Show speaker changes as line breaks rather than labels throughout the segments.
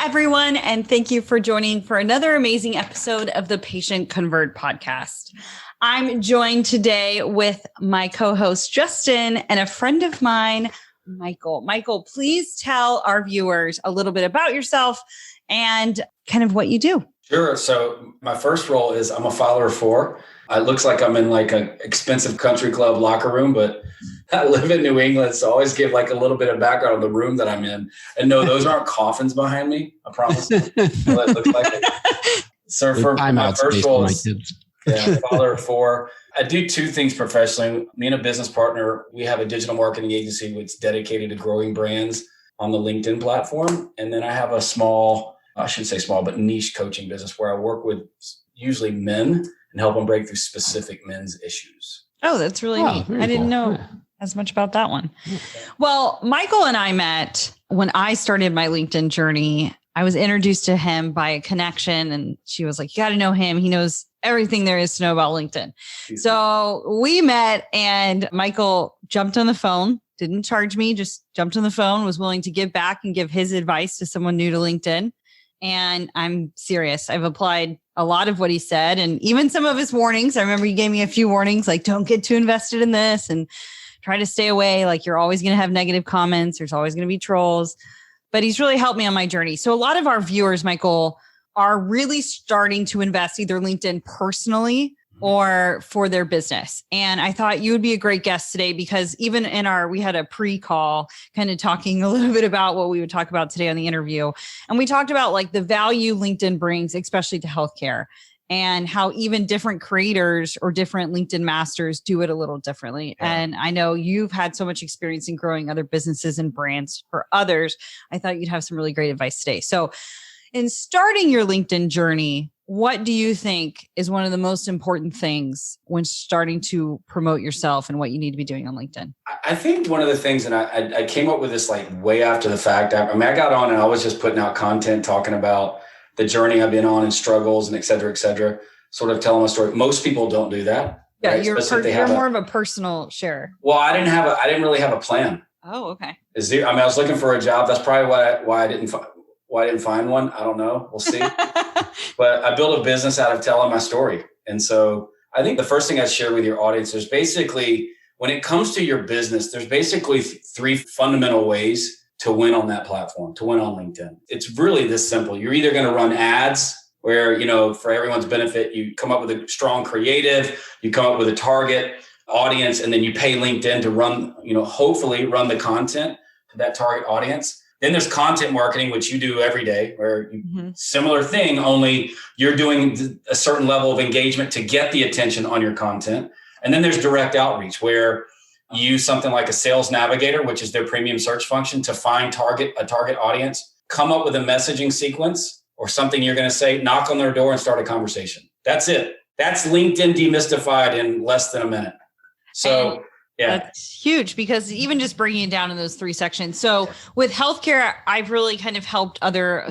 everyone, and thank you for joining for another amazing episode of the Patient Convert podcast. I'm joined today with my co-host, Justin, and a friend of mine, Michael. Michael, please tell our viewers a little bit about yourself and kind of what you do.
Sure. So my first role is I'm a father of four. It looks like I'm in like an expensive country club locker room, but I live in New England. So I always give like a little bit of background on the room that I'm in. And no, those aren't coffins behind me. I promise. Well, it looks like it. So for my first role is father of four. I do two things professionally. Me and a business partner, we have a digital marketing agency which is dedicated to growing brands on the LinkedIn platform. And then I have a small, I shouldn't say small, but niche coaching business where I work with usually men and help them break through specific men's issues.
Oh, that's really neat. I didn't know as much about that one. Well, Michael and I met when I started my LinkedIn journey. I was introduced to him by a connection and she was like, you got to know him. He knows everything there is to know about LinkedIn. So we met and Michael jumped on the phone, didn't charge me, just jumped on the phone, was willing to give back and give his advice to someone new to LinkedIn. And I'm serious. I've applied a lot of what he said and even some of his warnings. I remember he gave me a few warnings, like don't get too invested in this and try to stay away. Like you're always going to have negative comments. There's always going to be trolls, but he's really helped me on my journey. So a lot of our viewers, Michael, are really starting to invest either LinkedIn personally or for their business. And I thought you would be a great guest today because even in we had a pre-call kind of talking a little bit about what we would talk about today on the interview. And we talked about like the value LinkedIn brings, especially to healthcare, and how even different creators or different LinkedIn masters do it a little differently. Yeah. And I know you've had so much experience in growing other businesses and brands for others. I thought you'd have some really great advice today. So in starting your LinkedIn journey, what do you think is one of the most important things when starting to promote yourself and what you need to be doing on LinkedIn?
I think one of the things, and I came up with this like way after the fact. I mean, I got on and I was just putting out content, talking about the journey I've been on and struggles and et cetera, sort of telling my story. Most people don't do that.
Yeah, right? You're more of a personal sharer.
Well, I didn't really have a plan.
Oh, okay.
I was looking for a job. That's probably why I didn't find one. I don't know. We'll see. But I built a business out of telling my story. And so I think the first thing I'd share with your audience is basically, when it comes to your business, there's basically three fundamental ways to win on that platform, to win on LinkedIn. It's really this simple. You're either going to run ads where, for everyone's benefit, you come up with a strong creative, you come up with a target audience, and then you pay LinkedIn to run, hopefully run the content to that target audience. Then there's content marketing, which you do every day, where similar thing, only you're doing a certain level of engagement to get the attention on your content. And then there's direct outreach, where you use something like a Sales Navigator, which is their premium search function, to find a target audience, come up with a messaging sequence or something you're going to say, knock on their door and start a conversation. That's it. That's LinkedIn demystified in less than a minute. So yeah,
that's huge because even just bringing it down in those three sections. So with healthcare, I've really kind of helped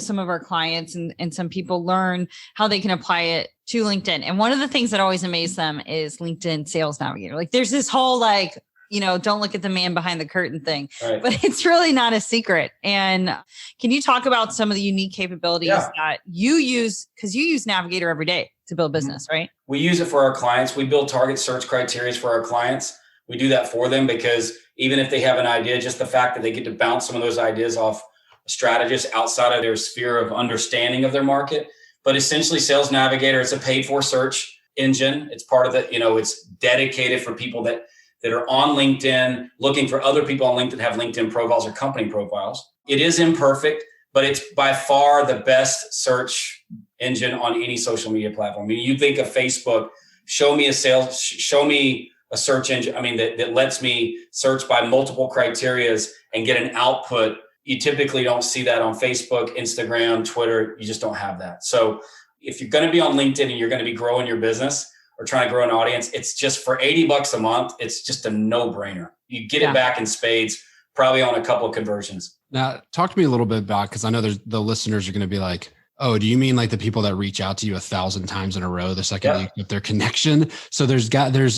some of our clients and some people learn how they can apply it to LinkedIn. And one of the things that always amazes them is LinkedIn Sales Navigator. Like there's this whole don't look at the man behind the curtain thing, right? But it's really not a secret. And can you talk about some of the unique capabilities that you use? Because you use Navigator every day to build business, right?
We use it for our clients. We build target search criteria for our clients. We do that for them because even if they have an idea, just the fact that they get to bounce some of those ideas off strategists outside of their sphere of understanding of their market. But essentially, Sales Navigator, it's a paid for search engine. It's part of it's dedicated for people that are on LinkedIn, looking for other people on LinkedIn have LinkedIn profiles or company profiles. It is imperfect, but it's by far the best search engine on any social media platform. I mean, you think of Facebook, show me a search engine, that lets me search by multiple criterias and get an output. You typically don't see that on Facebook, Instagram, Twitter. You just don't have that. So if you're going to be on LinkedIn and you're going to be growing your business or trying to grow an audience, it's just for $80 a month. It's just a no-brainer. You get it back in spades, probably on a couple of conversions.
Now, talk to me a little bit about, because I know the listeners are going to be like, oh, do you mean like the people that reach out to you 1,000 times in a row the second you get their connection? So there's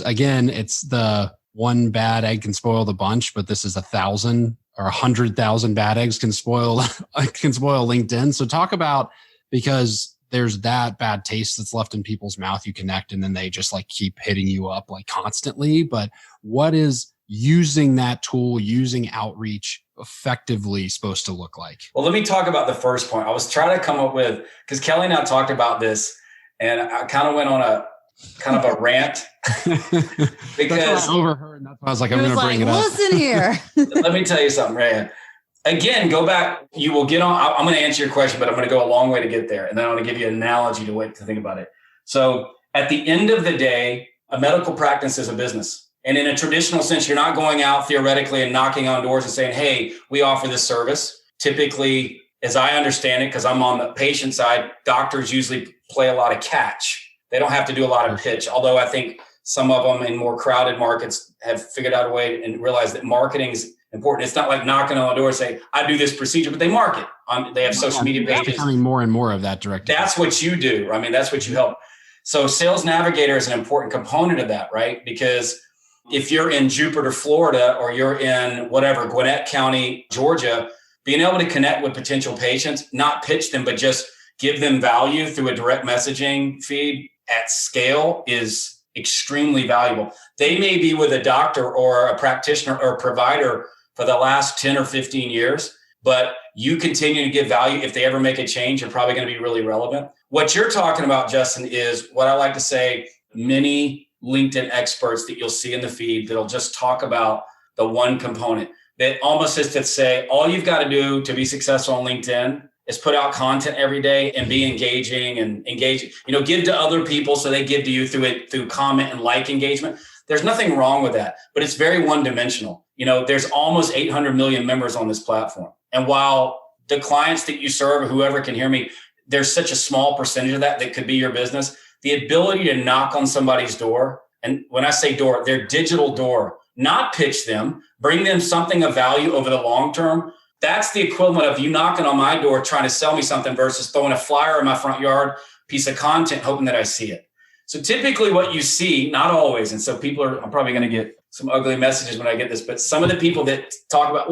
again, it's the one bad egg can spoil the bunch, but this is 1,000 or 100,000 bad eggs can spoil LinkedIn. So talk about, because there's that bad taste that's left in people's mouth. You connect and then they just like keep hitting you up like constantly. But what is using that tool, using outreach effectively supposed to look like?
Well, let me talk about the first point. I was trying to come up with, because Kelly and I talked about this, and I kind of went on a rant because
I overheard, and that's why I was like, I'm going to bring it up.
Listen here.
Let me tell you something, Ray. Again, go back. You will get on. I'm going to answer your question, but I'm going to go a long way to get there. And then I want to give you an analogy to think about it. So at the end of the day, a medical practice is a business. And in a traditional sense, you're not going out theoretically and knocking on doors and saying, hey, we offer this service. Typically, as I understand it, because I'm on the patient side, doctors usually play a lot of catch. They don't have to do a lot of pitch. Although I think some of them in more crowded markets have figured out a way and realized that marketing is important. It's not like knocking on the door and say, I do this procedure, but they market. They have social media pages.
It's becoming more and more of that direct.
That's what you do. I mean, that's what you help. So Sales Navigator is an important component of that, right? Because if you're in Jupiter, Florida, or you're in whatever, Gwinnett County, Georgia, being able to connect with potential patients, not pitch them, but just give them value through a direct messaging feed at scale is extremely valuable. They may be with a doctor or a practitioner or a provider for the last 10 or 15 years, but you continue to give value. If they ever make a change, you're probably going to be really relevant. What you're talking about, Justin, is what I like to say, many LinkedIn experts that you'll see in the feed that'll just talk about the one component that almost is to say, all you've got to do to be successful on LinkedIn is put out content every day and be engaging and engage, give to other people so they give to you through comment and like engagement. There's nothing wrong with that, but it's very one-dimensional. There's almost 800 million members on this platform. And while the clients that you serve or whoever can hear me, there's such a small percentage of that could be your business. The ability to knock on somebody's door, and when I say door, their digital door, not pitch them, bring them something of value over the long term. That's the equivalent of you knocking on my door trying to sell me something versus throwing a flyer in my front yard, piece of content, hoping that I see it. So typically what you see, not always, and so I'm probably going to get some ugly messages when I get this, but some of the people that talk about,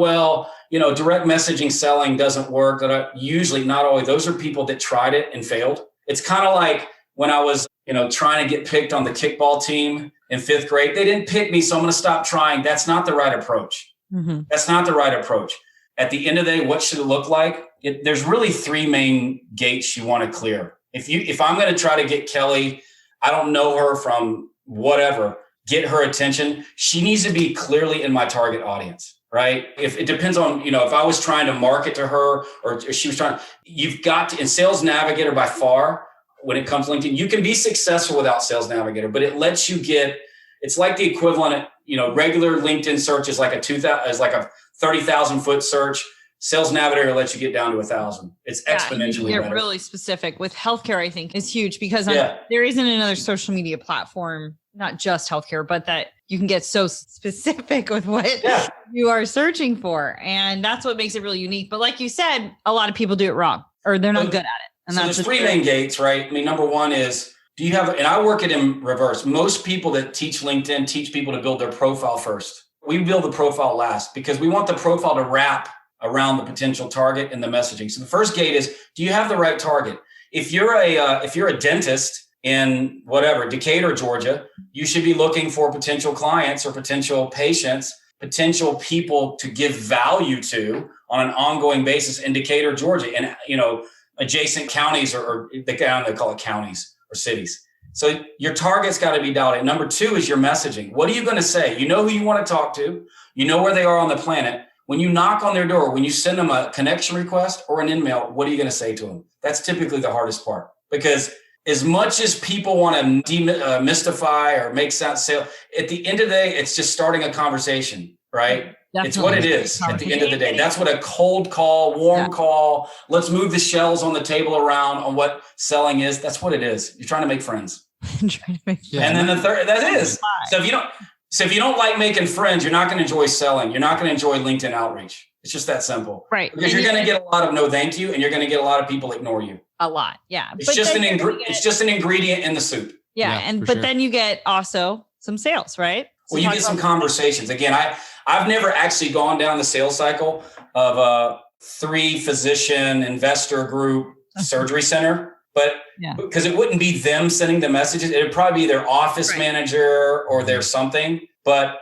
direct messaging selling doesn't work, usually, not always, those are people that tried it and failed. It's kind of like when I was, trying to get picked on the kickball team in 5th grade. They didn't pick me, so I'm going to stop trying. That's not the right approach. Mm-hmm. That's not the right approach. At the end of the day, what should it look like? There's really 3 main gates you want to clear. If I'm going to try to get Kelly, I don't know her from whatever, get her attention, she needs to be clearly in my target audience, right? If it depends on, if I was trying to market to her or she was you've got to, in Sales Navigator by far, when it comes to LinkedIn, you can be successful without Sales Navigator, but it lets you it's like the equivalent of, regular LinkedIn search is like a 30,000 foot search. Sales Navigator lets you get down to 1,000. It's exponentially
better.
They're
really specific with healthcare. I think is huge because there isn't another social media platform, not just healthcare, but that you can get so specific with what you are searching for. And that's what makes it really unique. But like you said, a lot of people do it wrong or they're not good at it. And
so there's 3 main gates, right? I mean, number one is, do you have, and I work it in reverse. Most people that teach LinkedIn teach people to build their profile first. We build the profile last because we want the profile to wrap around the potential target and the messaging. So the first gate is, do you have the right target? If you're a dentist in whatever, Decatur, Georgia, you should be looking for potential clients or potential patients, potential people to give value to on an ongoing basis in Decatur, Georgia, and adjacent counties or they call it counties or cities. So your target's got to be dialed in. Number 2 is your messaging. What are you going to say? You know who you want to talk to. You know where they are on the planet. When you knock on their door, when you send them a connection request or an email, what are you going to say to them? That's typically the hardest part because as much as people want to demystify or make sense sale, at the end of the day, it's just starting a conversation, right? Definitely. It's what it is at the end of the day. That's what a cold call, warm call, let's move the shells on the table around on what selling is. That's what it is. You're trying to make friends. And then the third, that is. So if you don't like making friends, you're not going to enjoy selling. You're not going to enjoy LinkedIn outreach. It's just that simple. Right. Because you're going to get a lot of no thank you and you're going to get a lot of people ignore you.
A lot. Yeah.
It's just an ingredient in the soup.
Yeah. But then you get also some sales, right?
Well, you get some conversations. Again, I've never actually gone down the sales cycle of a 3-physician investor group surgery center, but because it wouldn't be them sending the messages, it would probably be their office manager or their something. But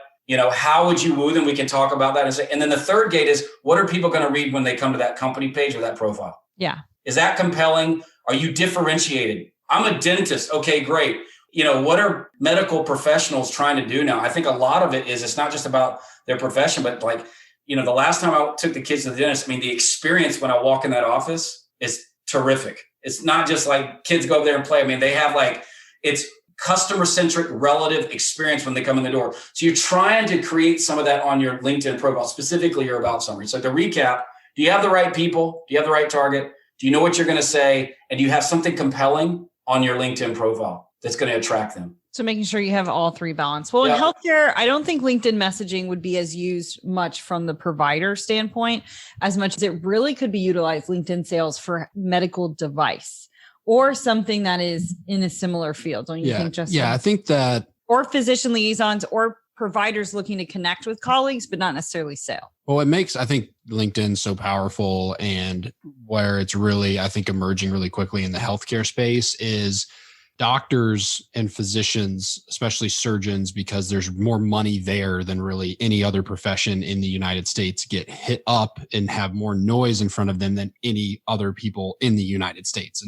how would you woo them? We can talk about that. And then the third gate is, what are people going to read when they come to that company page or that profile?
Yeah.
Is that compelling? Are you differentiated? I'm a dentist. Okay, great. What are medical professionals trying to do now? I think a lot of it is, it's not just about their profession, but like, the last time I took the kids to the dentist, the experience when I walk in that office is terrific. It's not just like kids go up there and play. They have it's customer-centric relative experience when they come in the door. So you're trying to create some of that on your LinkedIn profile, specifically your about summary. So to recap, do you have the right people? Do you have the right target? Do you know what you're going to say? And do you have something compelling on your LinkedIn profile that's going to attract them?
So making sure you have all three balanced. Well, in healthcare, I don't think LinkedIn messaging would be as used much from the provider standpoint, as much as it really could be utilized LinkedIn sales for medical device or something that is in a similar field. Don't you think, Justin?
Yeah, I think that.
Or physician liaisons or providers looking to connect with colleagues, but not necessarily sale.
Well, I think LinkedIn so powerful, and where it's really, I think, emerging really quickly in the healthcare space is doctors and physicians, especially surgeons, because there's more money there than really any other profession in the United States, get hit up and have more noise in front of them than any other people in the United States.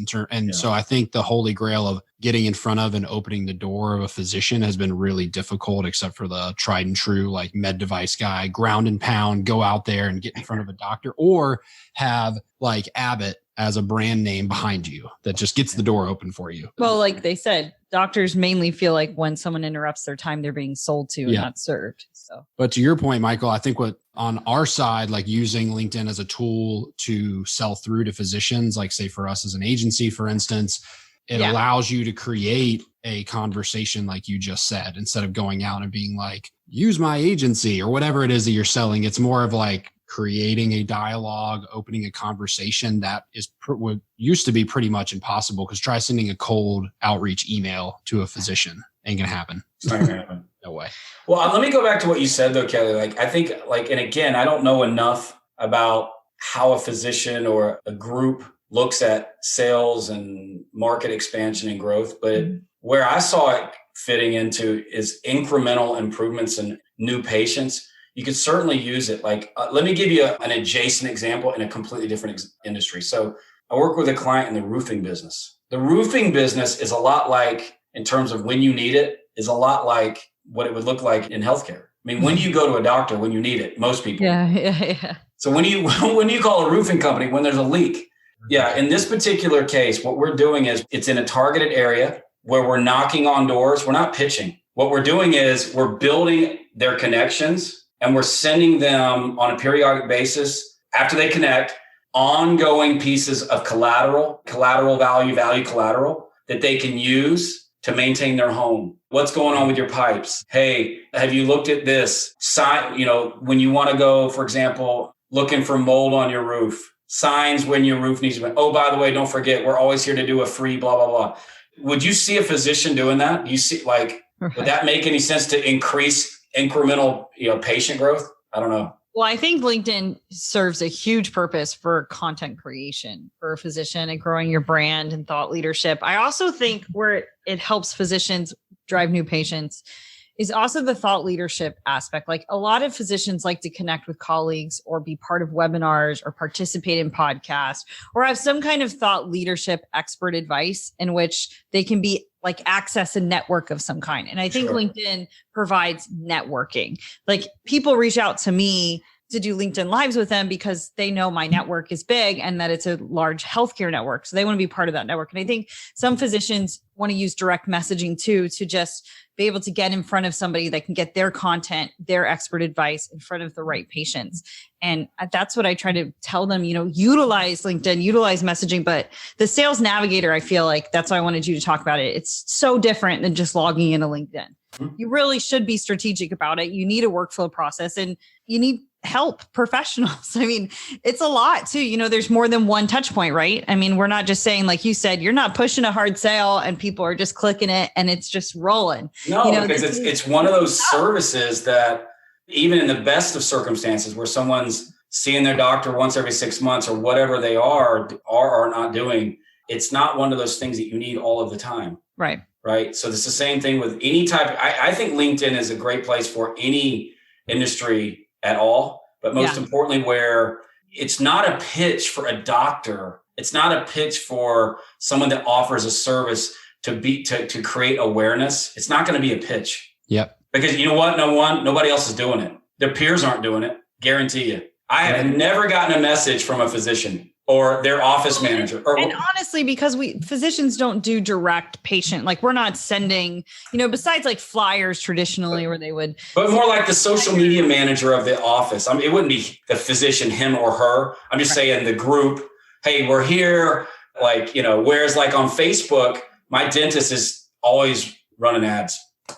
So I think the holy grail of getting in front of and opening the door of a physician has been really difficult, except for the tried and true, like med device guy, ground and pound, go out there and get in front of a doctor, or have like Abbott as a brand name behind you that just gets the door open for you.
Well, like they said, doctors mainly feel like when someone interrupts their time, they're being sold to and not served. So,
but to your point, Michael, I think what on our side, like using LinkedIn as a tool to sell through to physicians, like say for us as an agency, for instance, it allows you to create a conversation like you just said, instead of going out and being like, use my agency or whatever it is that you're selling. It's more of like creating a dialogue, opening a conversation that is what used to be pretty much impossible, because try sending a cold outreach email to a physician. Ain't gonna happen.
It's not gonna happen.
No way.
Well, let me go back to what you said though, Kelly. I think and again, I don't know enough about how a physician or a group looks at sales and market expansion and growth, but where I saw it fitting into is incremental improvements in new patients. You could certainly use it. Let me give you an adjacent example in a completely different industry. So I work with a client in the roofing business. The roofing business is a lot like, in terms of when you need it, is a lot like what it would look like in healthcare. When you go to a doctor, when you need it, most people.
Yeah.
So when you call a roofing company, when there's a leak. Yeah. In this particular case, what we're doing is it's in a targeted area where we're knocking on doors. We're not pitching. What we're doing is we're building their connections, and we're sending them on a periodic basis, after they connect, ongoing pieces of collateral value collateral that they can use to maintain their home. What's going on with your pipes? Hey, have you looked at this? When you want to go, for example, looking for mold on your roof, signs when your roof needs to be, oh, by the way, don't forget, we're always here to do a free blah, blah, blah. Would you see a physician doing that? You see, would that make any sense to increase incremental, patient growth? I don't know.
Well, I think LinkedIn serves a huge purpose for content creation for a physician and growing your brand and thought leadership. I also think where it helps physicians drive new patients is also the thought leadership aspect. Like a lot of physicians like to connect with colleagues or be part of webinars or participate in podcasts or have some kind of thought leadership expert advice in which they can be access a network of some kind. And I think LinkedIn provides networking. People reach out to me to do LinkedIn lives with them because they know my network is big and that it's a large healthcare network. So they want to be part of that network. And I think some physicians want to use direct messaging too, to just be able to get in front of somebody that can get their content, their expert advice in front of the right patients. And that's what I try to tell them, utilize LinkedIn, utilize messaging, but the Sales Navigator, I feel like that's why I wanted you to talk about it. It's so different than just logging into LinkedIn. You really should be strategic about it. You need a workflow process and you need help professionals. I mean, it's a lot too. You know, there's more than one touch point, right? I mean, we're not just saying, like you said, you're not pushing a hard sale and people are just clicking it and it's just rolling.
No,
you know,
because it's one of those services that even in the best of circumstances where someone's seeing their doctor once every 6 months or whatever they are not doing, it's not one of those things that you need all of the time.
Right.
Right. So it's the same thing with any type. I think LinkedIn is a great place for any industry at all, but most importantly, where it's not a pitch for a doctor. It's not a pitch for someone that offers a service to create awareness. It's not going to be a pitch.
Yep.
Because you know what? Nobody else is doing it. Their peers aren't doing it. Guarantee you. I have never gotten a message from a physician or their office manager.
And honestly, because physicians don't do direct patient, like we're not sending, you know, besides like flyers traditionally where they would. But
more like the social media manager of the office. I mean, it wouldn't be the physician, him or her. I'm just saying the group, hey, we're here. Like, you know, whereas like on Facebook, my dentist is always running ads.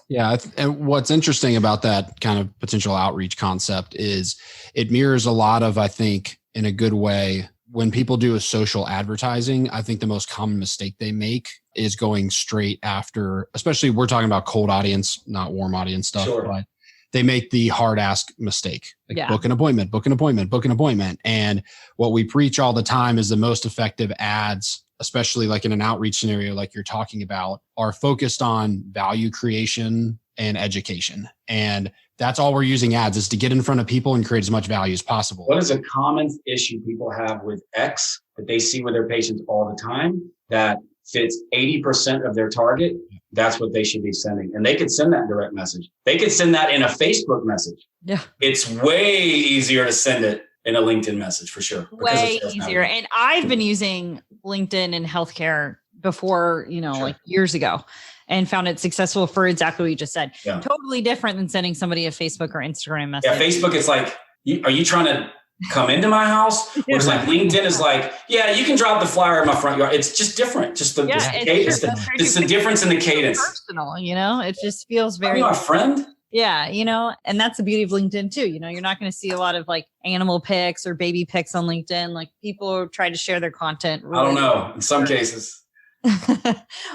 Yeah. And what's interesting about that kind of potential outreach concept is it mirrors a lot of, I think, in a good way, when people do a social advertising, I think the most common mistake they make is going straight after, especially we're talking about cold audience, not warm audience stuff, but they make the hard ask mistake. Like book an appointment. And what we preach all the time is the most effective ads, especially like in an outreach scenario, like you're talking about, are focused on value creation and education. And that's all we're using ads is to get in front of people and create as much value as possible.
What is a common issue people have with X that they see with their patients all the time that fits 80% of their target? That's what they should be sending. And they could send that direct message. They could send that in a Facebook message.
Yeah.
It's way easier to send it in a LinkedIn message for sure.
Way easier. And I've been using LinkedIn in healthcare before, you know, like years ago, and found it successful for exactly what you just said. Yeah. Totally different than sending somebody a Facebook or Instagram message.
Yeah, Facebook is like, are you trying to come into my house? Or it's like LinkedIn is like, yeah, you can drop the flyer in my front yard. It's just different. Just the cadence. It's the difference in the cadence.
Personal, you know, it just feels very.
Are you my friend?
Yeah, you know, and that's the beauty of LinkedIn too. You know, you're not going to see a lot of like animal pics or baby pics on LinkedIn. Like people try to share their content.
Really. I don't know. In some cases.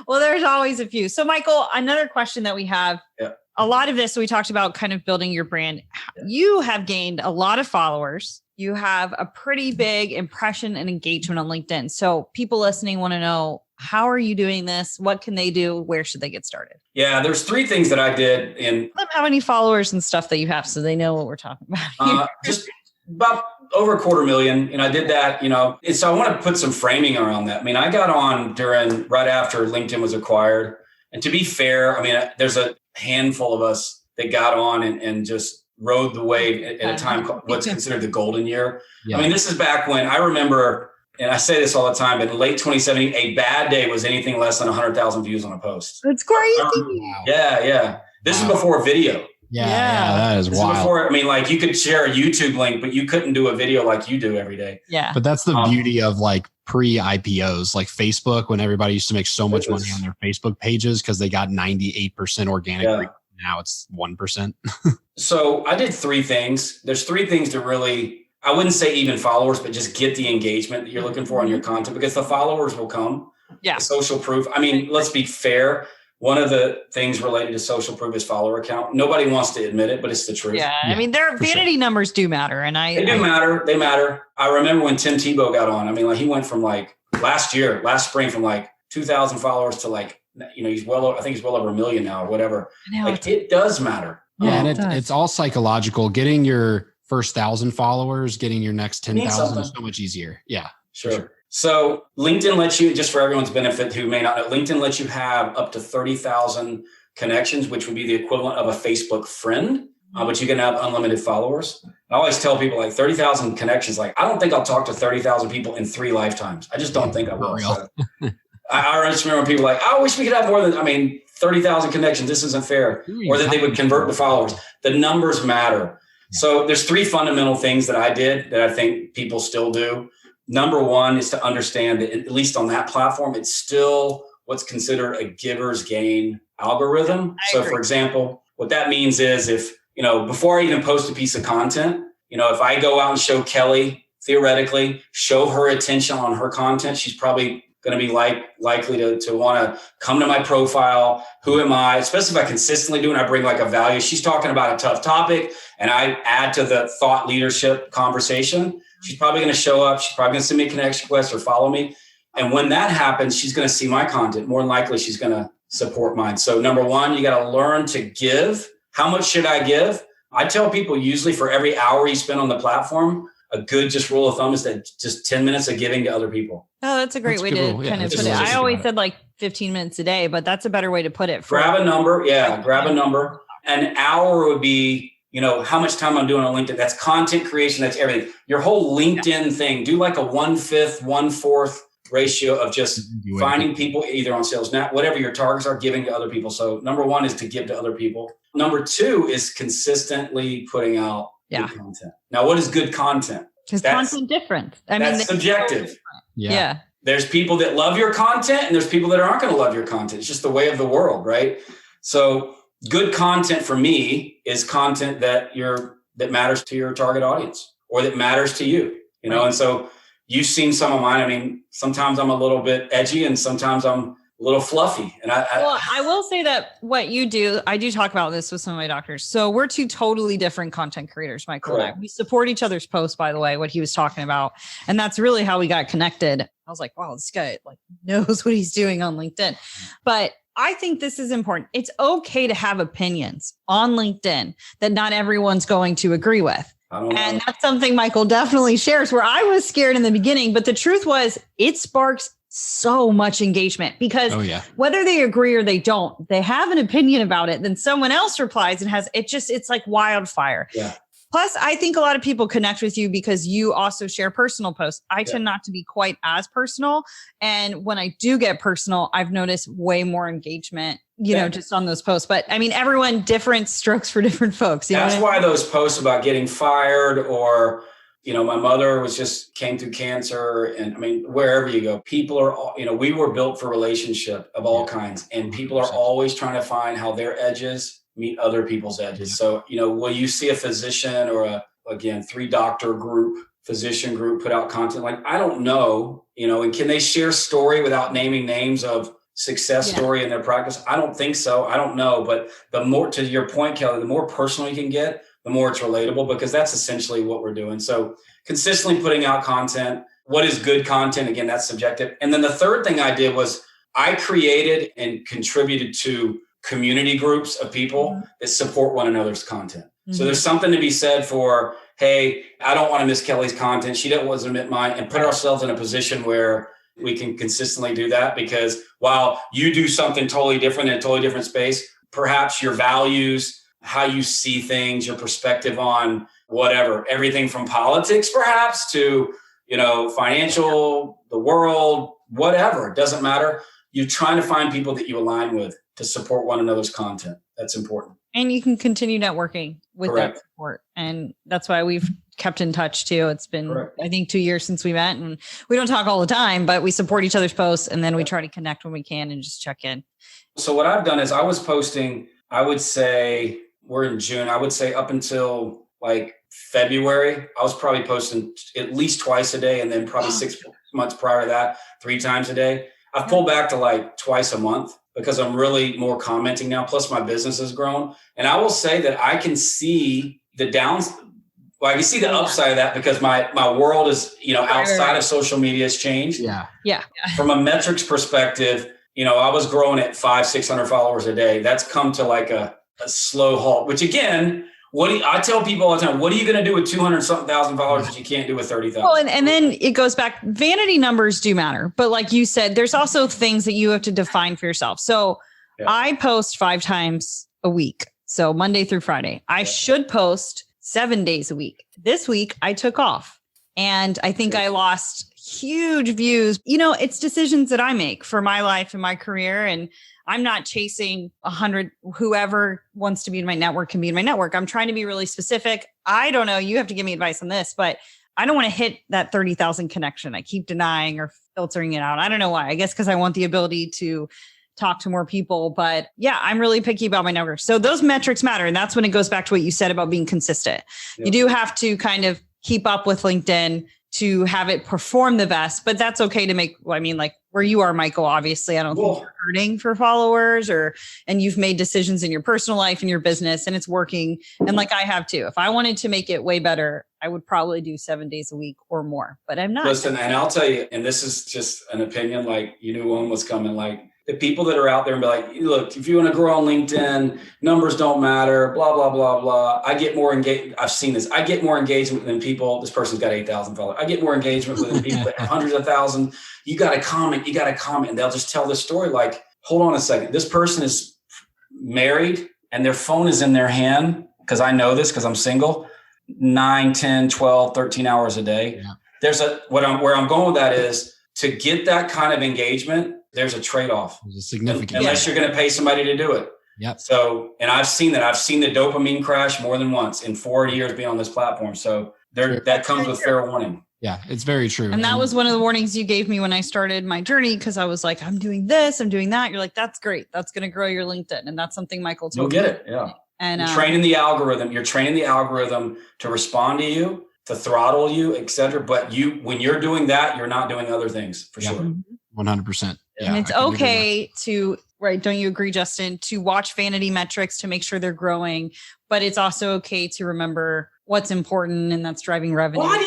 Well, there's always a few. So Michael, another question that we have, a lot of this, we talked about kind of building your brand. You have gained a lot of followers. You have a pretty big impression and engagement on LinkedIn. So people listening want to know, how are you doing this? What can they do? Where should they get started? Yeah,
there's 3 things that I did in.
How many followers and stuff that you have so they know what we're talking about.
Just about over 250,000. And I did that, you know, and so I want to put some framing around that. I mean, I got on right after LinkedIn was acquired. And to be fair, I mean, there's a handful of us that got on and just rode the wave at a time, what's considered the golden year. Yeah. I mean, this is back when I remember, and I say this all the time, but in late 2017, a bad day was anything less than 100,000 views on a post.
That's crazy.
Yeah. This is before video.
Yeah, that is wild.
Before, I mean, like you could share a YouTube link, but you couldn't do a video like you do every day.
Yeah.
But that's the beauty of like pre-IPOs, like Facebook, when everybody used to make so much money on their Facebook pages because they got 98% organic. Yeah. Now it's 1%.
So I did 3 things. There's 3 things to really, I wouldn't say even followers, but just get the engagement that you're looking for on your content, because the followers will come.
Yeah.
The social proof. I mean, let's be fair. One of the things related to social proof is follower count. Nobody wants to admit it, but it's the truth.
Yeah. I mean, their vanity numbers do matter. And
they do matter. They matter. I remember when Tim Tebow got on, I mean, like he went from like last spring from like 2,000 followers to like, you know, I think he's well over 1 million now or whatever. Like it does matter.
Yeah. And it's all psychological. Getting your first 1,000 followers, getting your next 10,000 is so much easier. Yeah.
Sure. So LinkedIn lets you, just for everyone's benefit who may not know, LinkedIn lets you have up to 30,000 connections, which would be the equivalent of a Facebook friend, but you can have unlimited followers. I always tell people like 30,000 connections, like I don't think I'll talk to 30,000 people in 3 lifetimes. I just don't think I will. So, I just remember people like, I wish we could have more than, 30,000 connections. This isn't fair. Or that they would convert to followers. The numbers matter. So there's 3 fundamental things that I did that I think people still do. Number 1 is to understand that at least on that platform, it's still what's considered a giver's gain algorithm. So for example, what that means is if, before I even post a piece of content, if I go out and show Kelly, theoretically, show her attention on her content, she's probably going to be likely to want to come to my profile. Who am I? Especially if I consistently do and I bring like a value. She's talking about a tough topic and I add to the thought leadership conversation. She's probably going to show up. She's probably going to send me a connection request or follow me. And when that happens, she's going to see my content. More than likely, she's going to support mine. So number one, you got to learn to give. How much should I give? I tell people usually for every hour you spend on the platform, a good just rule of thumb is that just 10 minutes of giving to other people.
Oh, that's a great way to kind of put it. I always said like 15 minutes a day, but that's a better way to put it.
Grab a number. Yeah, grab a number. An hour would be, how much time I'm doing on LinkedIn. That's content creation. That's everything. Your whole LinkedIn thing. Do like a 1/5, 1/4 ratio of just finding people either on Sales Navigator, whatever your targets are, giving to other people. So number one is to give to other people. Number two is consistently putting out good content. Now, what is good content?
Because content different.
That's subjective.
Yeah.
There's people that love your content and there's people that aren't going to love your content. It's just the way of the world, right? So good content for me is content that matters to your target audience or that matters to you, and so you've seen some of mine. Sometimes I'm a little bit edgy and sometimes I'm a little fluffy. And
I will say that what you do, I do talk about this with some of my doctors. So we're two totally different content creators, Michael and I. We support each other's posts, by the way, what he was talking about. And that's really how we got connected. I was like, wow, this guy knows what he's doing on LinkedIn. But I think this is important. It's okay to have opinions on LinkedIn that not everyone's going to agree with. And that's something Michael definitely shares, where I was scared in the beginning, but the truth was it sparks so much engagement because whether they agree or they don't, they have an opinion about it. Then someone else replies and it's like wildfire.
Yeah.
Plus, I think a lot of people connect with you because you also share personal posts. I tend not to be quite as personal. And when I do get personal, I've noticed way more engagement, just on those posts. But everyone, different strokes for different folks.
That's why those posts about getting fired or, my mother came through cancer and wherever you go, people are, we were built for relationship of all kinds and people are always trying to find how their edges meet other people's edges. So, will you see a physician or 3-doctor group, physician group put out content? I don't know, and can they share story without naming names of success story in their practice? I don't think so. I don't know. But the more, to your point, Kelly, the more personal you can get, the more it's relatable because that's essentially what we're doing. So consistently putting out content. What is good content? Again, that's subjective. And then the third thing I did was I created and contributed to community groups of people that support one another's content. Mm-hmm. So there's something to be said for, hey, I don't want to miss Kelly's content. She doesn't want to admit mine, and put ourselves in a position where we can consistently do that. Because while you do something totally different in a totally different space, perhaps your values, how you see things, your perspective on whatever, everything from politics perhaps to, financial, the world, whatever, it doesn't matter. You're trying to find people that you align with to support one another's content. That's important.
And you can continue networking with that support. And that's why we've kept in touch too. It's been, I think, 2 years since we met, and we don't talk all the time, but we support each other's posts and then we try to connect when we can and just check in.
So what I've done is I was posting, I would say we're in June. I would say up until February, I was probably posting at least twice a day. And then probably 6 months prior to that, 3 times a day. I've pulled back to twice a month because I'm really more commenting now. Plus my business has grown. And I will say that I can see the downs. Well, I can see the upside of that because my world is, outside of social media has changed.
Yeah.
From a metrics perspective, I was growing at 500-600 followers a day. That's come to a slow halt, which again, I tell people all the time, what are you going to do with 200-something thousand followers that you can't do with 30,000?
Well, and then it goes back, vanity numbers do matter. But like you said, there's also things that you have to define for yourself. So I post 5 times a week. So Monday through Friday. I should post 7 days a week. This week I took off and I think I lost huge views. It's decisions that I make for my life and my career. And I'm not chasing 100, whoever wants to be in my network can be in my network. I'm trying to be really specific. I don't know. You have to give me advice on this, but I don't want to hit that 30,000 connection. I keep denying or filtering it out. I don't know why. I guess because I want the ability to talk to more people. But yeah, I'm really picky about my numbers. So those metrics matter. And that's when it goes back to what you said about being consistent. Yep. You do have to kind of keep up with LinkedIn to have it perform the best, but that's okay to make, like where you are, Michael, obviously, I don't think you're hurting for followers and you've made decisions in your personal life and your business and it's working. And like I have too, if I wanted to make it way better, I would probably do 7 days a week or more, but I'm not.
Listen, and I'll tell you, and this is just an opinion, like you knew one was coming, like the people that are out there and be like, look, if you want to grow on LinkedIn, numbers don't matter, blah, blah, blah, blah. I get more engagement. I've seen this. I get more engagement than people. This person's got 8,000 followers. I get more engagement with people that have hundreds of thousands. You got to comment. And they'll just tell this story. Like, hold on a second. This person is married and their phone is in their hand. Cause I know this, cause I'm single, 9, 10, 12, 13 hours a day. Yeah. Where I'm going with that is to get that kind of engagement. There's a trade-off. There's a significant unless you're going to pay somebody to do it.
Yep.
So, and I've seen that. I've seen the dopamine crash more than once in 4 years being on this platform. So that comes with fair warning.
Yeah, it's very true.
And that was one of the warnings you gave me when I started my journey, because I was like, I'm doing this, I'm doing that. You're like, that's great. That's going to grow your LinkedIn. And that's something Michael told me.
You'll get it. Yeah.
And
you're training the algorithm. You're training the algorithm to respond to you, to throttle you, et cetera. But when you're doing that, you're not doing other things for sure.
100%.
And it's okay to, right? Don't you agree, Justin, to watch vanity metrics to make sure they're growing, but it's also okay to remember what's important, and that's driving revenue.
Well,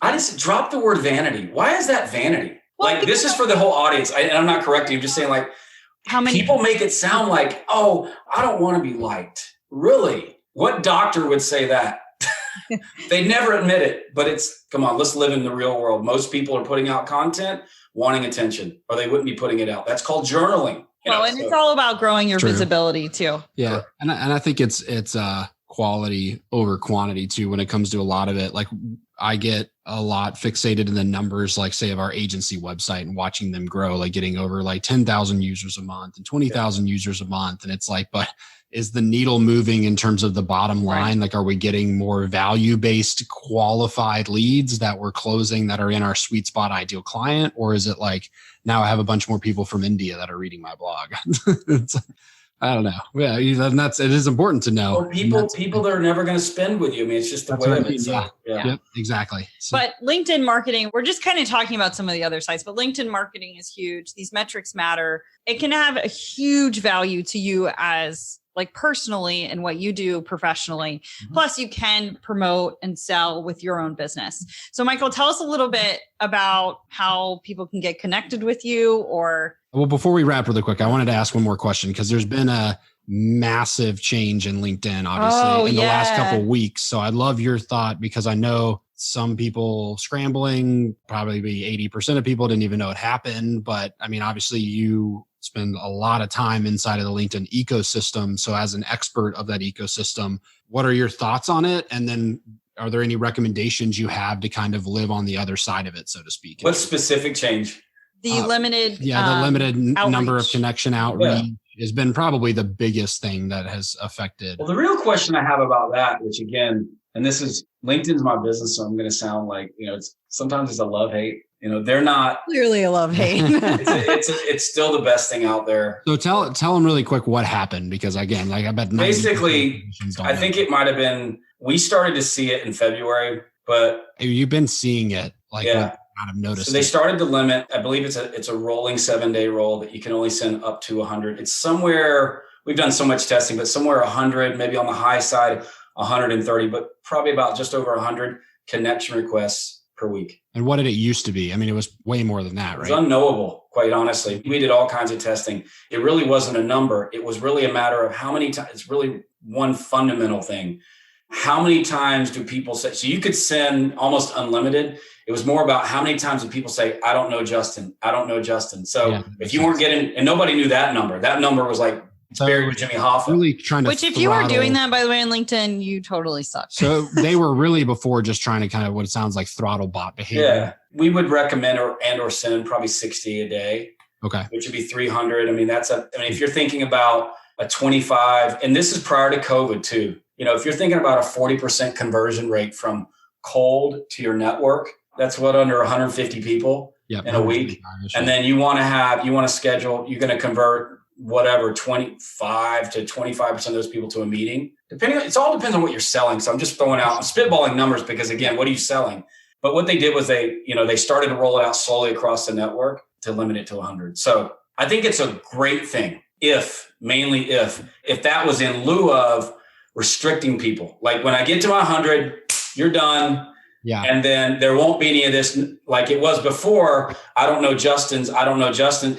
I just drop the word vanity. Why is that vanity? Well, like this is for the whole audience. And I'm not correcting you. I'm just saying like, how many people make it sound like, oh, I don't want to be liked. Really? What doctor would say that? They never admit it, but come on, let's live in the real world. Most people are putting out content wanting attention, or they wouldn't be putting it out. That's called journaling.
It's all about growing your visibility too.
Yeah. And I think it's quality over quantity too, when it comes to a lot of it. Like I get a lot fixated in the numbers, like say of our agency website and watching them grow, like getting over like 10,000 users a month and 20,000 users a month. And it's like, but is the needle moving in terms of the bottom line? Right. Like, are we getting more value-based qualified leads that we're closing that are in our sweet spot ideal client? Or is it like, now I have a bunch more people from India that are reading my blog? I don't know. Yeah. And it is important to know.
Well, people that are never going to spend with you. I mean, it's just the way of it.
Yeah. Yep, exactly. So,
but LinkedIn marketing, we're just kind of talking about some of the other sites, but LinkedIn marketing is huge. These metrics matter. It can have a huge value to you as like personally and what you do professionally. Mm-hmm. Plus you can promote and sell with your own business. So Michael, tell us a little bit about how people can get connected with you
Well, before we wrap really quick, I wanted to ask one more question because there's been a massive change in LinkedIn, obviously, in the last couple of weeks. So I'd love your thought because I know some people scrambling, probably 80% of people didn't even know it happened. But I mean, obviously you spend a lot of time inside of the LinkedIn ecosystem. So as an expert of that ecosystem, what are your thoughts on it? And then are there any recommendations you have to kind of live on the other side of it, so to speak?
What specific change?
The limited,
the
limited number of connection outreach has been probably the biggest thing that has affected.
Well, the real question I have about that, which again, and this is LinkedIn's my business, so I'm going to sound like, sometimes it's a love-hate. They're not
clearly a love-hate.
it's still the best thing out there.
So tell them really quick what happened, because again, like I bet
basically, I think it might have been, we started to see it in February, but
you've been seeing it I've noticed.
So they started to limit, I believe it's a rolling 7-day roll that you can only send up to 100. It's somewhere, we've done so much testing, but somewhere 100, maybe on the high side, 130, but probably about just over 100 connection requests per week.
And what did it used to be? I mean, it was way more than that, right?
It was unknowable, quite honestly. We did all kinds of testing. It really wasn't a number. It was really a matter of how many times. It's really one fundamental thing. How many times do people say, so you could send almost unlimited. It was more about how many times do people say, I don't know Justin. I don't know Justin. So if you weren't getting, and nobody knew that number was like buried with Jimmy Hoffa.
Really trying to
Which if you were doing that, by the way, on LinkedIn, you totally suck.
So they were really before just trying to kind of what it sounds like throttle bot behavior.
Yeah. We would recommend or send probably 60 a day.
Okay.
Which would be 300. I mean, if you're thinking about a 25, and this is prior to COVID too, if you're thinking about a 40% conversion rate from cold to your network, That's what, under 150 people in a week. And then you want to schedule, you're going to convert whatever, 25 to 25% of those people to a meeting. It all depends on what you're selling. So I'm just I'm spitballing numbers because, again, what are you selling? But what they did was they started to roll it out slowly across the network to limit it to 100. So I think it's a great thing if that was in lieu of restricting people. Like when I get to 100, you're done.
Yeah.
And then there won't be any of this like it was before. I don't know Justin.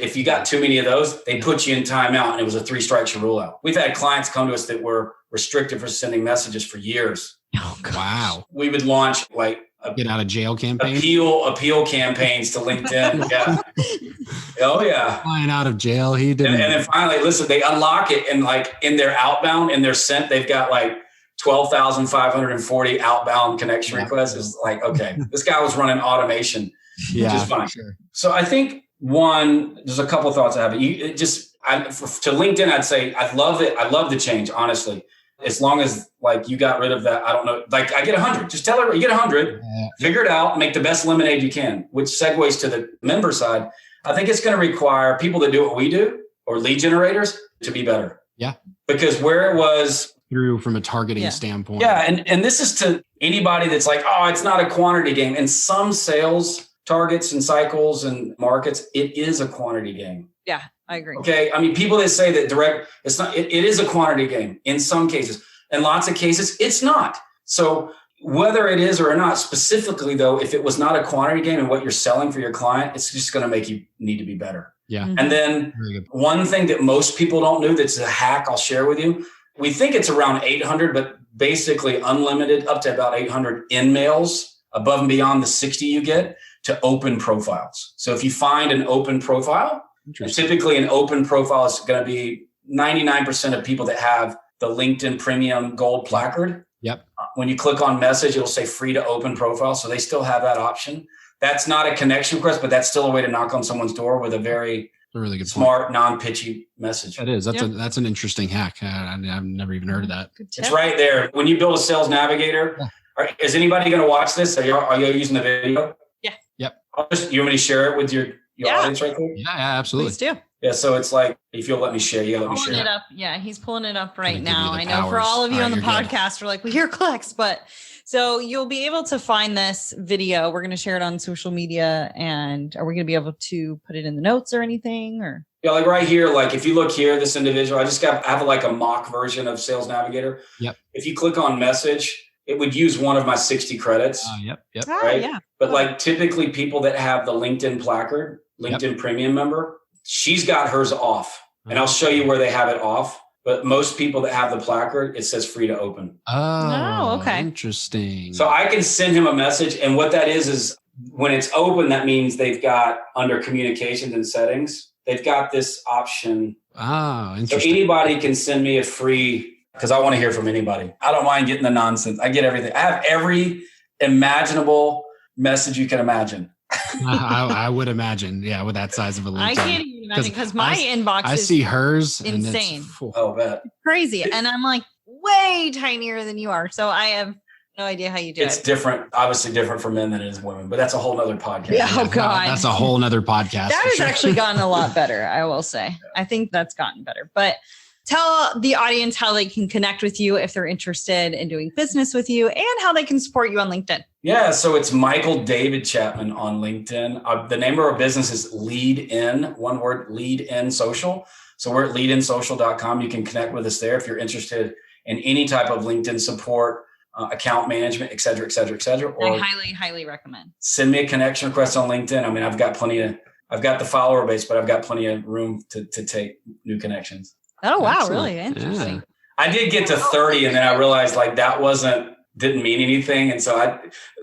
If you got too many of those, they put you in timeout, and it was a 3 strikes rule out. We've had clients come to us that were restricted for sending messages for years.
Oh, wow.
We would launch like
get out of jail campaign,
appeal campaigns to LinkedIn. Yeah. Oh yeah.
Flying out of jail. He didn't.
And then finally, listen, they unlock it, and like in their outbound, in their sent, they've got like 12,540 outbound connection requests. Is like, okay, this guy was running automation, which is fine. Sure. So I think there's a couple of thoughts I have. To LinkedIn, I'd say I love it. I love the change, honestly. As long as like you got rid of that, I don't know. Like I get 100. Just tell her you get 100. Figure it out. Make the best lemonade you can. Which segues to the member side. I think it's going to require people that do what we do, or lead generators, to be better.
Yeah.
Because where it was
through from a targeting standpoint.
Yeah. And this is to anybody that's like, oh, it's not a quantity game. In some sales targets and cycles and markets, it is a quantity game.
Yeah, I agree.
Okay. I mean, people that say that it's not, it is a quantity game in some cases. In lots of cases, it's not. So whether it is or not, specifically though, if it was not a quantity game and what you're selling for your client, it's just going to make you need to be better.
Yeah.
And then one thing that most people don't know, that's a hack I'll share with you. We think it's around 800, but basically unlimited, up to about 800 in-mails above and beyond the 60 you get to open profiles. So if you find an open profile, typically an open profile is going to be 99% of people that have the LinkedIn Premium Gold placard.
Yep.
When you click on message, it'll say free to open profile. So they still have that option. That's not a connection request, but that's still a way to knock on someone's door with a very
really good
smart, non-pitchy message.
That is. That's an interesting hack. I've never even heard of that.
It's right there. When you build a Sales Navigator, is anybody going to watch this? Are you using the video?
Yeah.
Yep.
You want me to share it with your audience right there?
Yeah, absolutely.
Please do.
Yeah. So it's like, if you'll let me share, let me share
it up. Yeah. He's pulling it up right now. I know for all of you on the podcast, we're like, we hear clicks, but so you'll be able to find this video. We're going to share it on social media, and are we going to be able to put it in the notes or anything, or?
Yeah, like right here, like if you look here, this individual, I have like a mock version of Sales Navigator.
Yep.
If you click on message, it would use one of my 60 credits.
Yep.
Right. Yeah. But like typically people that have the LinkedIn placard, LinkedIn Premium member, she's got hers off, and I'll show you where they have it off. But most people that have the placard, it says free to open.
Oh,
okay.
Interesting.
So I can send him a message. And what that is when it's open, that means they've got under communications and settings, they've got this option.
Oh, interesting.
So anybody can send me a free, because I want to hear from anybody. I don't mind getting the nonsense. I get everything. I have every imaginable message you can imagine.
I would imagine, with that size of a LinkedIn.
I can't even imagine, because my inbox
I see hers
insane.
Oh, bet.
Crazy. And I'm like way tinier than you are. So I have no idea how you do it.
It's different, obviously different for men than it is women, but that's a whole nother podcast.
Yeah, oh God.
That's a whole nother podcast.
That has actually gotten a lot better, I will say. Yeah. I think that's gotten better. But tell the audience how they can connect with you if they're interested in doing business with you, and how they can support you on LinkedIn.
Yeah, so it's Michael David Chapman on LinkedIn. The name of our business is Lead In, one word, Lead In Social. So we're at leadinsocial.com. You can connect with us there if you're interested in any type of LinkedIn support, account management, et cetera, et cetera, et cetera. Or
I highly, highly recommend.
Send me a connection request on LinkedIn. I mean, I've got the follower base, but I've got plenty of room to take new connections.
Oh, wow. Excellent. Really interesting.
Yeah.
I did get to 30, and then I realized like that didn't mean anything. And so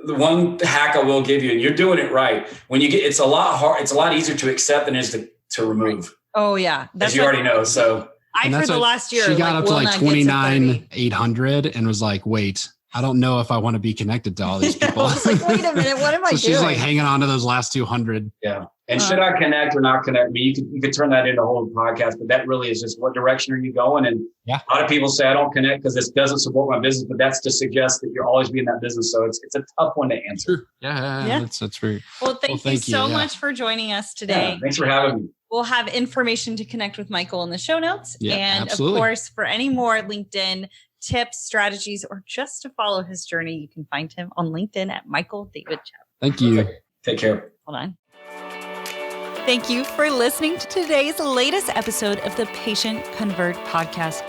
the one hack I will give you, and you're doing it right. When you get, it's a lot easier to accept than it is to remove.
Oh yeah.
As you already know. So
for the last year,
she got up to like 29,800 and was like, wait, I don't know if I want to be connected to all these people.
I was like, wait a minute, what am I doing?
She's like hanging on to those last 200.
Yeah. And should I connect or not connect? I mean, you could turn that into a whole podcast, but that really is just what direction are you going? And a lot of people say I don't connect because this doesn't support my business, but that's to suggest that you're always be in that business. So it's a tough one to answer.
Yeah. That's very.
Well, thank you so much for joining us today.
Yeah, thanks for having me.
We'll have information to connect with Michael in the show notes.
Yeah,
and
absolutely.
Of course, for any more LinkedIn tips, strategies, or just to follow his journey, you can find him on LinkedIn at Michael David Chapman.
Thank you.
Take care.
Hold on. Thank you for listening to today's latest episode of the Patient Convert podcast.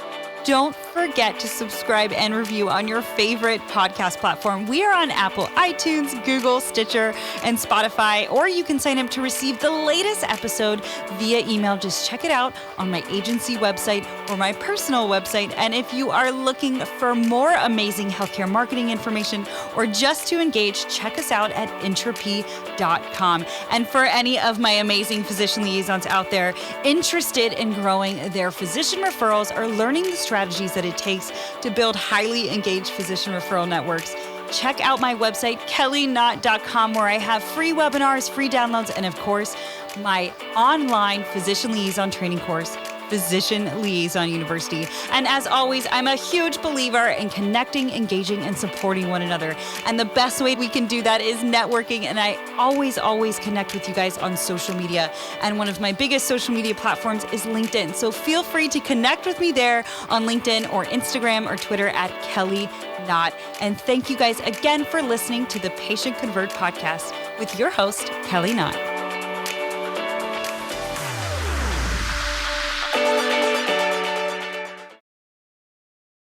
Don't forget to subscribe and review on your favorite podcast platform. We are on Apple, iTunes, Google, Stitcher, and Spotify, or you can sign up to receive the latest episode via email. Just check it out on my agency website or my personal website. And if you are looking for more amazing healthcare marketing information or just to engage, check us out at Intrepy.com. And for any of my amazing physician liaisons out there interested in growing their physician referrals or learning the strategies that it takes to build highly engaged physician referral networks, check out my website, kellyknott.com, where I have free webinars, free downloads, and of course, my online physician liaison training course, Physician Liaison University. And as always, I'm a huge believer in connecting, engaging, and supporting one another. And the best way we can do that is networking. And I always connect with you guys on social media. And one of my biggest social media platforms is LinkedIn. So feel free to connect with me there on LinkedIn or Instagram or Twitter at Kelly Knott. And thank you guys again for listening to the Patient Convert podcast with your host, Kelly Knott.